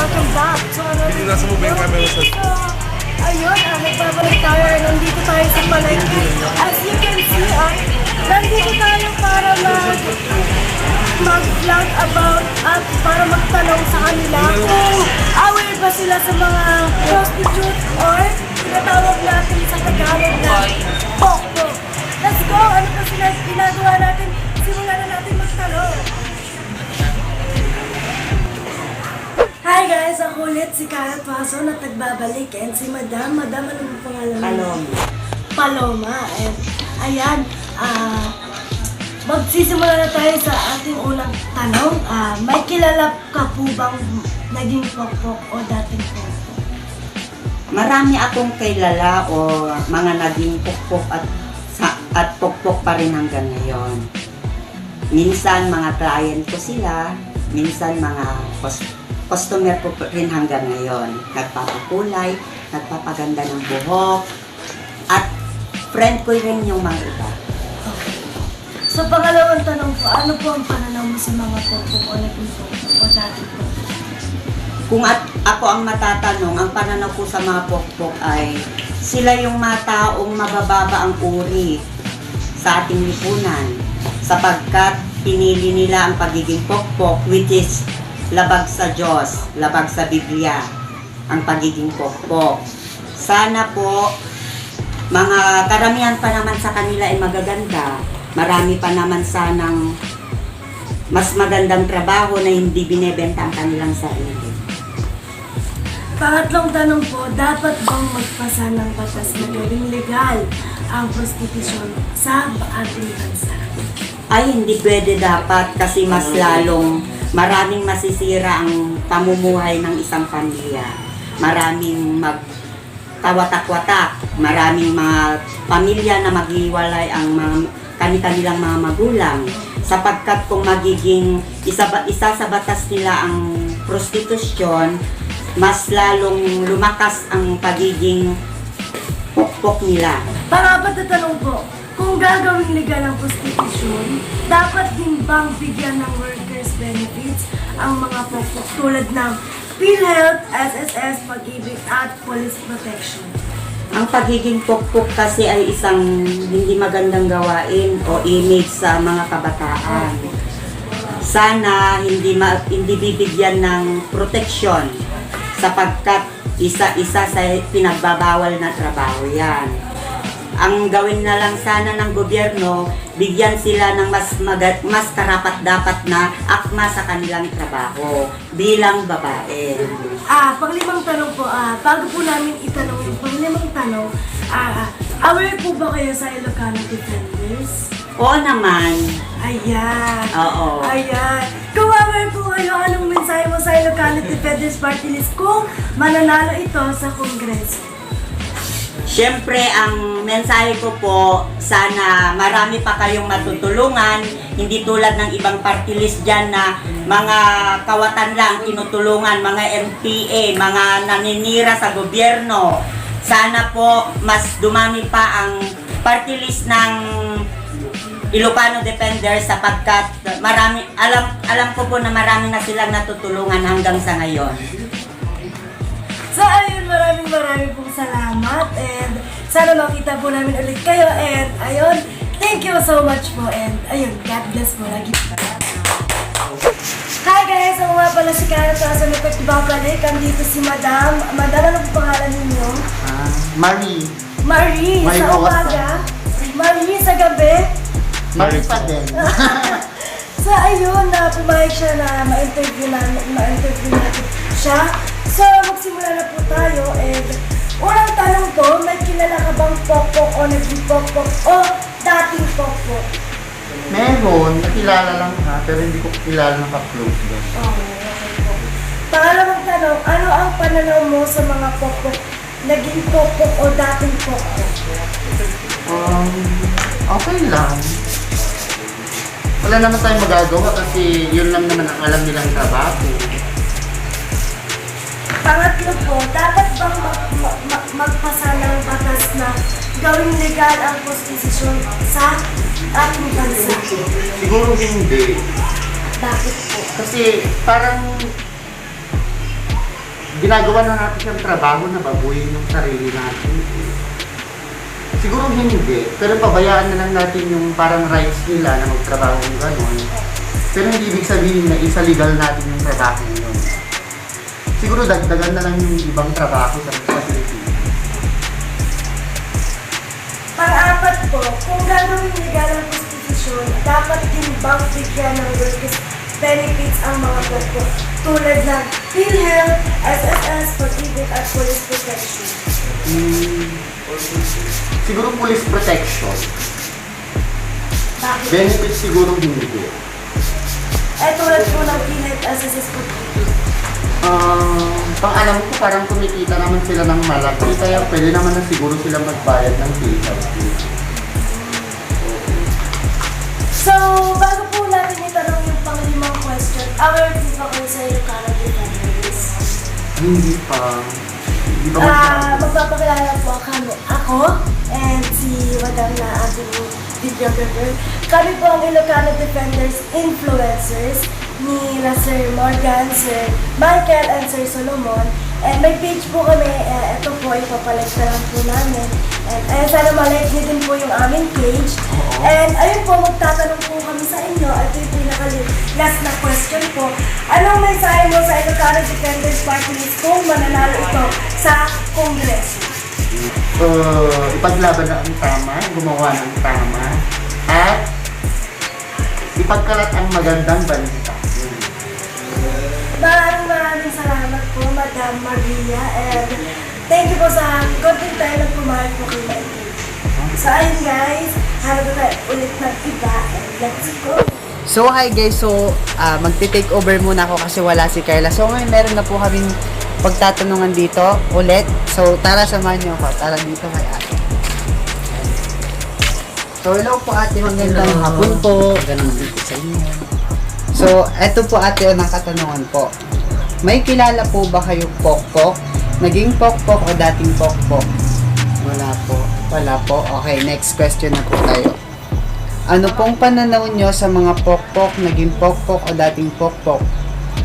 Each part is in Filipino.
welcome back to another Hindi nasa mo ba yung camera sa... So, ayun, nagbabalik tayo. Nandito tayo sa palengke. As you can see, nandito tayo para mag-vlog about at para magtanong sa kanila kung aware ba sila sa mga prostitutes or tinatawag natin sa Tagalog na pokpo. Let's go! Ano ba sila ginagawa natin? Simulan na natin magtanong. Hi guys! Ako ulit si Kara Paso na nagbabalik and si Madam. Madam, ano ang pangalan? Paloma. And ayan, magsisimula na tayo sa ating unang tanong. May kilala ka po bang naging pokpok o dating pokpok? Marami akong kilala o mga naging pokpok at pokpok pa rin hanggang ngayon. Minsan mga client ko sila, minsan mga customer ko rin hanggang ngayon. Nagpapakulay, nagpapaganda ng buhok, at friend ko rin yung mga iba. Okay. So pangalawang tanong po, ano po ang pananaw mo sa mga pokpok o naging pokpok o dating pokpok? Kung ako ang matatanong, ang pananaw ko sa mga pokpok ay sila yung mga taong mabababa ang uri sa ating lipunan sapagkat pinili nila ang pagiging pokpok, which is labag sa Diyos, labag sa Biblia ang pagiging pokpok. Sana po mga karamihan pa naman sa kanila ay magaganda. Marami pa naman sanang mas magandang trabaho na hindi binebenta ang kanilang sarili. Pangatlong tanong po, dapat bang magpasa ng batas na gawing legal ang prostitusyon sa ating bansa? Ay, hindi pwede dapat kasi mas lalong maraming masisira ang pamumuhay ng isang pamilya. Maraming magtawatak-watak, maraming mga pamilya na maghiwalay ang kanilang mga magulang. Sapagkat kung magiging isa sa batas nila ang prostitusyon, mas lalong lumakas ang pagiging pokpok nila. Pangapat na tanong po, kung gagawing legal ang prostitusyon, dapat din bang bigyan ng workers benefits ang mga pokpok tulad ng PhilHealth, SSS, Pag-ibig at Police Protection? Ang pagiging pokpok kasi ay isang hindi magandang gawain o image sa mga kabataan. Sana hindi bibigyan ng proteksyon sapagkat isa-isa sa pinagbabawal na trabaho yan. Ang gawin na lang sana ng gobyerno, bigyan sila ng mas karapat-dapat na akma sa kanilang trabaho bilang babae. Panglimang tanong po, bago po namin itanong yung panglimang tanong, aware po ba kayo sa Ilocano Defenders? Oo naman. Ayan. Oo. Ayan. Kung aware po kayo, anong mensahe mo sa Ilocano Defenders Party List kung mananalo ito sa Kongreso? Siyempre, ang mensahe ko po, sana marami pa kayong matutulungan, hindi tulad ng ibang party list dyan na mga kawatan lang tinutulungan, mga NPA, mga naninira sa gobyerno. Sana po mas dumami pa ang party list ng Ilocano Defenders sapagkat alam ko po na marami na silang natutulungan hanggang sa ngayon. So ayun, maraming pong salamat and sana makita po namin ulit kayo and ayun, thank you so much po and ayun, God bless po lagi. Hi guys! Ako nga pala si Kara sa nagbabalik. Andito si Madam. Madam, ano po pangalan ninyo? Marie. Marie, Marie sa Bawas umaga. Marie, sa gabi. Marie pa din. So ayun, pumayag siya na ma-interview natin siya. So magsimula na po tayo and unang tanong po, may kilala ka bang pokpok o naging pokpok o dating pokpok? Meron, nakilala lang ha, pero hindi ko kilala ng ka-close doon. Okay po. Pangalawang tanong, ano ang pananaw mo sa mga pokpok, naging pokpok o dating pokpok? Okay lang. Wala naman tayong magagawa kasi yun lang naman ang alam nilang trabaho. Pangatlo po, dapat bang magpasa ng batas na gawing legal ang prostitusyon sa ating bansa? Siguro hindi. Bakit po? Kasi parang ginagawa na natin siyang trabaho na babuyin yung sarili natin. Siguro hindi, pero pabayaan na lang natin yung parang rights nila na magtrabaho ng gano'n. Pero hindi ibig sabihin na isa legal natin yung trabaho yun. Siguro dagdagan na lang yung ibang trabaho sa Pilipinas. Pang-apat po, kung gagawin legal ang prostitution, dapat din bang bigyan ng workers benefits ang mga pokpok tulad ng PhilHealth, SSS, pag-ibig at police protection. Siguro police protection. Bakit? Benefits siguro hindi. Tulad po ng PhilHealth, SSS, pag-ibig. Pang alam ko parang kumikita naman sila ng malaki, kaya pwede naman na siguro sila magbayad ng PhilHealth. So, bago po natin itanong yung pang-limang question, aware din ba kayo sa Ilocano Defenders? Hindi pa. Hindi pa masyado. Magpapakilala po ako and si Madam na ating videographer. Kami po ang Ilocano Defenders influencers ni Sir Morgan, Sir Michael, and Sir Solomon. And may page po kami, ito po, ipapalike na lang po namin. And sana malike niyo din po yung aming page. And ayun po, magtatanong po kami sa inyo. Ito yung pinaka-last na question po. Anong mensahe mo sa Ilocano Defenders Party List kung mananalo ito sa Kongreso? Ipaglaban na ang tama, gumawa ng tama, at ipagkalat ang magandang balita. Maraming salamat po, Madam Maria. And thank you po sa konting tayo na pumayag po kayo na ito. So ayun guys, hanap na tayo ulit ng iba. And let's go! So hi guys, so magti-take over muna ako kasi wala si Carla. So ngayon meron na po kaming pagtatanungan dito ulit. So tara, samahan niyo ako. Tara dito kay ate. So hello po ate, magandang hapon po. Ganun dito sa inyo. So eto po ate ang katanungan po. May kilala po ba kayong pokpok? Naging pokpok o dating pokpok? Wala po. Wala po. Okay, next question na po tayo. Ano pong pananaw nyo sa mga pokpok, naging pokpok o dating pokpok?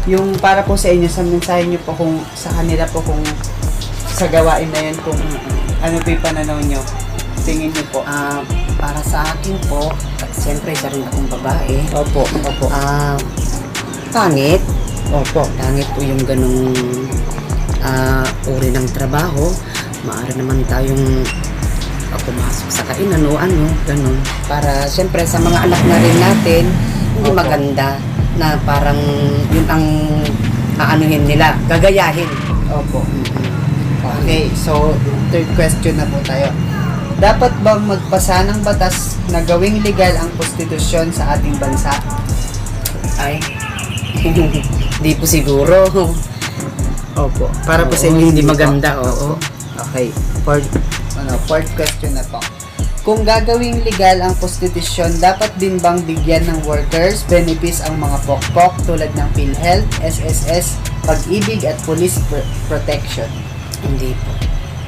Yung para po sa inyo, sa mensahe nyo po kung sa kanila po kung sa gawain na yun, kung ano po yung pananaw nyo? Tingin nyo po. Para sa akin po, at siyempre isa rin akong babae, Opo, opo. pangit. Opo. Pangit po yung ganong uri ng trabaho. Maaari naman tayong pumasok sa kainan o ano, ganun. Para siyempre sa mga anak na rin natin, hindi Opo. maganda na parang yun ang aanuhin nila, gagayahin. Opo. Okay, so third question na po tayo. Dapat bang magpasa ng batas na gawing legal ang prostitusyon sa ating bansa? Ay, hindi po siguro. Opo. Para po sa Oo, inyo hindi po. maganda, oo. Okay. Fourth question na po. Kung gagawing legal ang prostitusyon, dapat din bang bigyan ng workers benefits ang mga pokpok tulad ng PhilHealth, SSS, pag-ibig at police protection? Hindi po.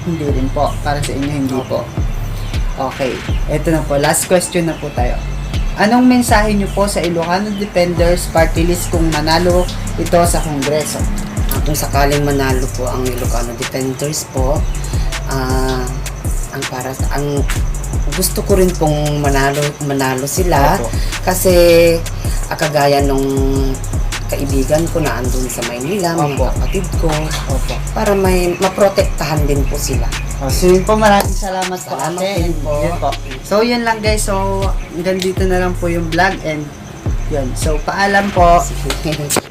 Hindi rin po. Para sa inyo, hindi po. Okay. Ito na po. Last question na po tayo. Anong mensahe nyo po sa Ilocano Defenders Party List kung manalo ito sa Kongreso? Kung sakaling manalo po ang Ilocano Defenders po, ang gusto ko rin pong manalo sila. Opo. Kasi kagaya nung kaibigan ko na andun sa Maynila, mga Opo. kapatid ko, Opo. para may maprotektahan din po sila. So yun po, maraming salamat po Salamat ate. din po. Yun po. So yun lang guys, so hanggang dito na lang po yung vlog and yun. So paalam po. Sige.